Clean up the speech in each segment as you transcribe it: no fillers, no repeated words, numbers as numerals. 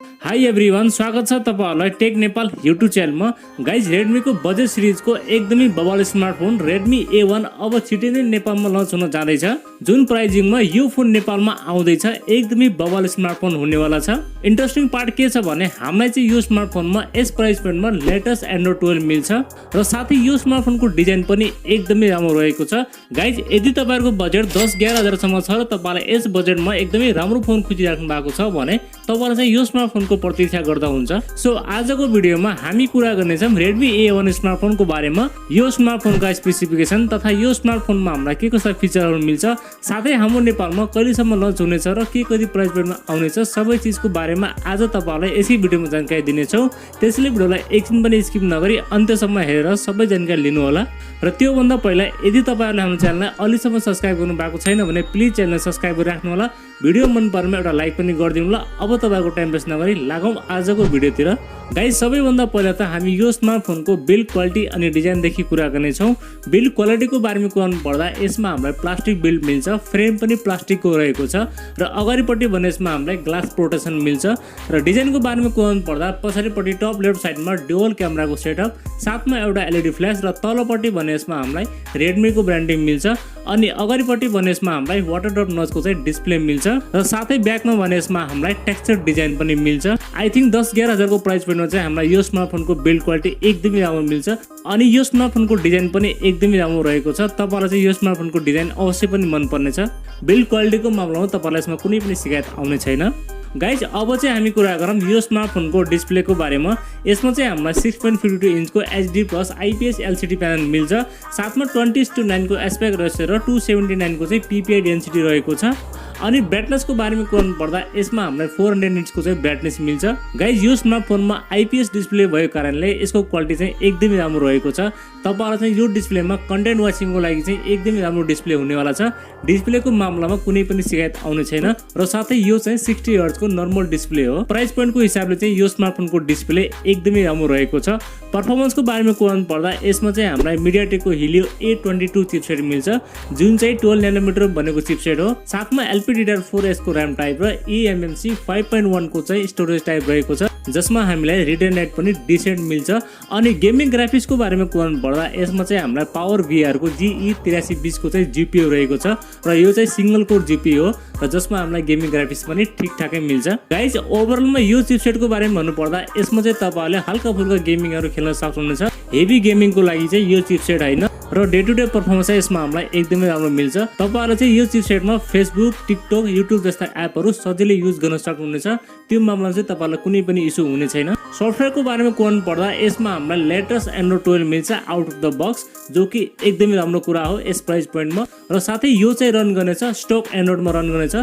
High everyone, स्वागत छ तपाईहरुलाई टेक नेपाल युट्युब च्यानलमा। गाइज, रेडमी को बजेट सिरिजको एकदमै बवाल स्मार्टफोन रेडमी A1 अब छिटै नै नेपालमा लन्च हुन जाँदैछ। जुन प्राइजिङमा यो फोन नेपालमा आउँदैछ, एकदमै बवाल स्मार्टफोन हुनेवाला छ। इन्ट्रेस्टिङ पार्ट के छ भने हामीलाई चाहिँ यो स्मार्टफोनमा यस प्राइस पोइन्टमा लेटेस्ट एन्ड्रोइड 12 मिल्छ र साथै यो स्मार्टफोनको डिजाइन पनि एकदमै राम्रो रहेको छ। गाइज, यदि तपाईहरुको बजेट 10-11 हजार सम्म छ र तपाईलाई यस बजेटमा एकदमै राम्रो फोन खोजिराख्नु भएको छ भने तपाईलाई चाहिँ यो स्मार्टफोनको प्रतीक्षा गर्दा हुन्छ। सो आजको भिडियोमा हामी कुरा गर्नेछौँ रेडमी A1 स्मार्टफोनको बारेमा, यो स्मार्टफोनका स्पेसिफिकेसन तथा यो स्मार्टफोनमा हामीलाई के कस्ता फिचरहरू मिल्छ, साथै हाम्रो नेपालमा कहिलेसम्म लन्च हुनेछ र के कति प्राइस पोइन्टमा आउनेछ, सबै चीजको बारेमा आज तपाईहरुलाई यसै भिडियोमा जानकारी दिनेछौँ। त्यसैले भिडियोलाई एकछिन पनि स्किप नगरी अन्त्यसम्म हेरेर सबै जानकारी लिनु होला। र त्यो भन्दा पहिला यदि तपाईहरुले हाम्रो च्यानललाई अहिलेसम्म सब्स्क्राइब गर्नु भएको छैन भने प्लिज च्यानल सब्स्क्राइब गरिराख्नु होला। भिडियो मन परेमा एउटा लाइक पनि गरिदिनु होला। अब तपाईहरुको टाइम वेस्ट नगरी लागौं आजको भिडियोतिर। गाइज, सबैभन्दा पहिला त हामी यो स्मार्टफोनको बिल्ड क्वालिटी अनि डिजाइनदेखि कुरा गर्नेछौँ। बिल्ड क्वालिटीको बारेमा कुरा पर्दा यसमा हामीलाई प्लास्टिक बिल्ड मिल्छ, फ्रेम पनि प्लास्टिकको रहेको छ र अगाडिपट्टि भने यसमा हामीलाई ग्लास प्रोटेक्सन मिल्छ। र डिजाइनको बारेमा कुरा पर्दा पछाडिपट्टि टप लेफ्ट साइडमा डुअल क्यामेराको सेटअप, साथमा एउटा एलइडी फ्ल्यास र तलपट्टि भने यसमा हामीलाई रेडमीको ब्रान्डिङ मिल्छ। अनि अगाडिपट्टि भने यसमा हामीलाई वाटर ड्रप नचको चाहिँ डिस्प्ले मिल्छ र साथै ब्याकमा भने यसमा हामीलाई टेक्सचर डिजाइन पनि मिल्छ। आई थिंक 10-11 हजारको प्राइस पोइन्टमा चाहिँ हामीलाई यो स्मार्टफोनको बिल्ड क्वालिटी एकदमै राम्रो मिल्छ अनि यो स्मार्टफोनको डिजाइन पनि एकदमै राम्रो रहेको छ। तपाईलाई चाहिँ यो स्मार्टफोनको डिजाइन अवश्य पनि मन पर्नेछ। बिल्ड क्वालिटीको मामलामा तपाईलाई यसमा कुनै पनि शिकायत आउने छैन। गाइज, अब चाहिँ हामी कुरा गरौँ यो स्मार्टफोनको डिस्प्लेको बारेमा। यसमा चाहिँ हामीलाई 6.52 इन्चको HD+ IPS LCD प्यानल मिल्छ, साथमा 20:9 को एस्पेक्ट रेसियो र 279 को चाहिँ PPI डेन्सिटी रहेको छ। अनि ब्राइटनेसको बारेमा कुरा पर्दा यसमा हामीलाई 400 निट्सको चाहिँ ब्राइटनेस मिल्छ। गाइज, यो स्मार्टफोनमा IPS डिस्प्ले भएको कारणले यसको क्वालिटी चाहिँ एकदमै राम्रो रहेको छ। तपाईहरुलाई चाहिँ यो डिस्प्लेमा कन्टेन्ट वाचिङको लागि चाहिँ एकदमै राम्रो डिस्प्ले हुनेवाला छ। डिस्प्लेको मामलामा कुनै पनि शिकायत आउने छैन र साथै यो चाहिँ 60 हर्ट्ज को नर्मल डिस्प्ले हो। प्राइस पोइन्टको हिसाबले चाहिँ यो स्मार्टफोनको डिस्प्ले एकदमै राम्रो रहेको छ। परफर्मेन्सको बारेमा कुरा पर्दा यसमा चाहिँ हामीलाई मिडियाटेकको Helio A52 चिपसेट मिल्छ, जुन चाहिँ 12 नैनोमिटर बनेको चिपसेट हो। साथमा LPDDR4S को र्याम टाइप र eMMC 5.1 को चाहिँ स्टोरेज टाइप रहेको छ, जसमा हामीलाई रिड एन्ड राइट पनि डिसेन्ट मिल्छ। अनि गेमिङ ग्राफिक्सको बारेमा कुरा पर्दा यसमा चाहिँ हामीलाई पावर VR को GE8320 को चाहिँ GPU रहेको छ र यो चाहिँ सिंगल कोर GPU हो र जसमा हामीलाई गेमिङ ग्राफिक्स पनि ठिकठाकै मिल्छ। गाइज, ओभरअलमा यो चिपसेटको बारेमा भन्नुपर्दा यसमा चाहिँ तपाईहरुले हल्का फुल्का गेमिङहरु खेल्न सक्नुहुनेछ। हेभी गेमिङको लागि चाहिँ यो चिपसेट हैन र डे टु डे परफर्मेन्स चाहिँ यसमा हामीलाई एकदमै राम्रो मिल्छ। तपाईहरुले चाहिँ यो चिपसेटमा फेसबुक, टिकटक, युट्युब जस्ता एपहरु सजिलै युज गर्न सक्नुहुनेछ। त्यो मामलामा चाहिँ तपाईहरुलाई कुनै पनि इस्यु हुने छैन। सफ्टवेयरको बारेमा कुरा पर्दा यसमा हामीलाई लेटेस्ट एन्ड्रोइड 12 मिल्छ आउट अफ द बक्स, जो कि एकदमै राम्रो कुरा हो यस प्राइस पोइन्टमा। र साथै यो चाहिँ रन गर्नेछ स्टक एन्ड्रोइडमा रन गर्नेछ,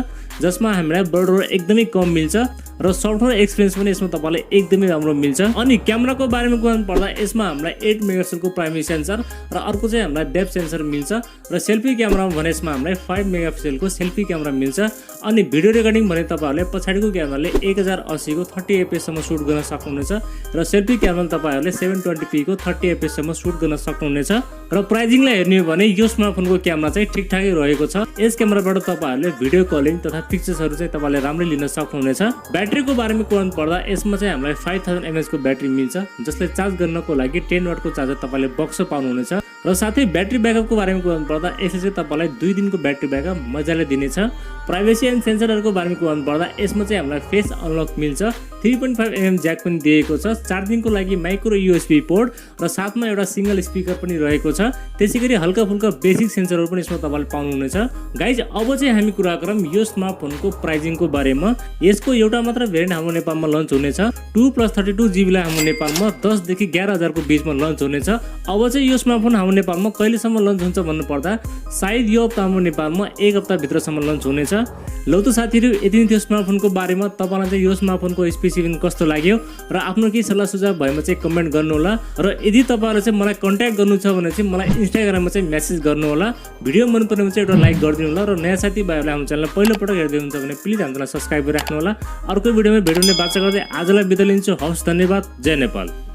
जसमा हामीलाई बर्डर एकदमै कम मिल्छ र सफ्टवेयर एक्सपिरियन्स पनि यसमा तपाईलाई एकदमै राम्रो मिल्छ। अनि क्यामेराको बारेमा कुरा पर्दा यसमा हामीलाई 8 मेगापिक्सलको प्राइमेरी सेन्सर र अर्को चाहिँ हामीलाई डेप्थ सेन्सर मिल्छ र सेल्फी क्यामेरामा भने यसमा हामीलाई 5 मेगापिक्सलको सेल्फी क्यामेरा मिल्छ। अनि भिडियो रेकर्डिङ भने तपाईहरुले पछाडिको क्यामेराले 1080 को 30 fps सम्म सुट गर्न सक्नुहुनेछ र सेल्फी क्यामेराले तपाईहरुले 720p को 30 fps सम्म सुट गर्न सक्नुहुनेछ। र प्राइजिङलाई हेर्ने हो भने यो स्मार्टफोनको क्यामेरा चाहिँ ठिकठाकै रहेको छ। यस क्यामेराबाट तपाईहरुले भिडियो कलिङ तथा पिक्चर्सहरु चाहिँ तपाईले राम्ररी लिन सक्नुहुनेछ। ब्याट्रीको बारेमा कुरा पर्दा यसमा चाहिँ हामीलाई 5000 mAh को ब्याट्री मिल्छ, जसले चार्ज गर्नको लागि 10 वाटको चार्जर तपाईले बक्स पाउनुहुनेछ। र साथै ब्याट्री ब्याकअपको बारेमा कुरा पर्दा यसले चाहिँ तपाईलाई 2 दिनको ब्याट्री ब्याकअप मजाले दिनेछ। प्राइभेसी एन्ड सेन्सरहरुको बारेमा कुरा पर्दा यसमा चाहिँ हामीलाई फेस अनलक मिल्छ, 3.5mm ज्याक पनि दिएको छ, चार्जिङको लागि माइक्रो USB पोर्ट र साथमा एउटा सिंगल स्पिकर पनि रहेको छ। त्यसैगरी हल्का फुल्का बेसिक सेन्सरहरु पनि यसमा तपाईले पाउनुहुनेछ। गाइज, अब चाहिँ हामी कुरा गरौँ यो स्मार्टफोनको प्राइजिङको बारेमा। यसको एउटा मात्र भेरिएन्ट हाम्रो नेपालमा लन्च हुनेछ। 2+32GB लाई हाम्रो नेपालमा 10 देखि 11 हजारको बीचमा लन्च हुनेछ। अब चाहिँ यो स्मार्टफोन हाम्रो नेपालमा कहिलेसम्म लन्च हुन्छ भन्नु पर्दा सायद यो हप्ता हाम्रो नेपालमा 1 हप्ता भित्रसम्म लन्च हुनेछ। लौ त साथीहरु, यति नै थियो स्मार्टफोनको बारेमा। तपाईलाई चाहिँ यो स्मार्टफोनको स्पेसिफिकेसन कस्तो लाग्यो र आफ्नो के सल्लाह सुझाव भएमा चाहिँ कमेन्ट गर्नु होला। र यदि तपाईहरुले चाहिँ मलाई कन्ट्याक्ट गर्नु छ भने चाहिँ मलाई इन्स्टाग्राममा चाहिँ मेसेज गर्नु होला। भिडियो मन परेमा चाहिँ एउटा लाइक गरिदिनु होला र नयाँ साथीभाइहरुले हाम्रो च्यानललाई पहिलो पटक हेर्दै हुनुहुन्छ भने प्लिज हामीलाई सब्स्क्राइब गरिराख्नु होला। अर्को भिडियोमा भेट्ने बाचा गर्दै आजलाई बिदा लिन्छु। हवस्, धन्यवाद। जय नेपाल।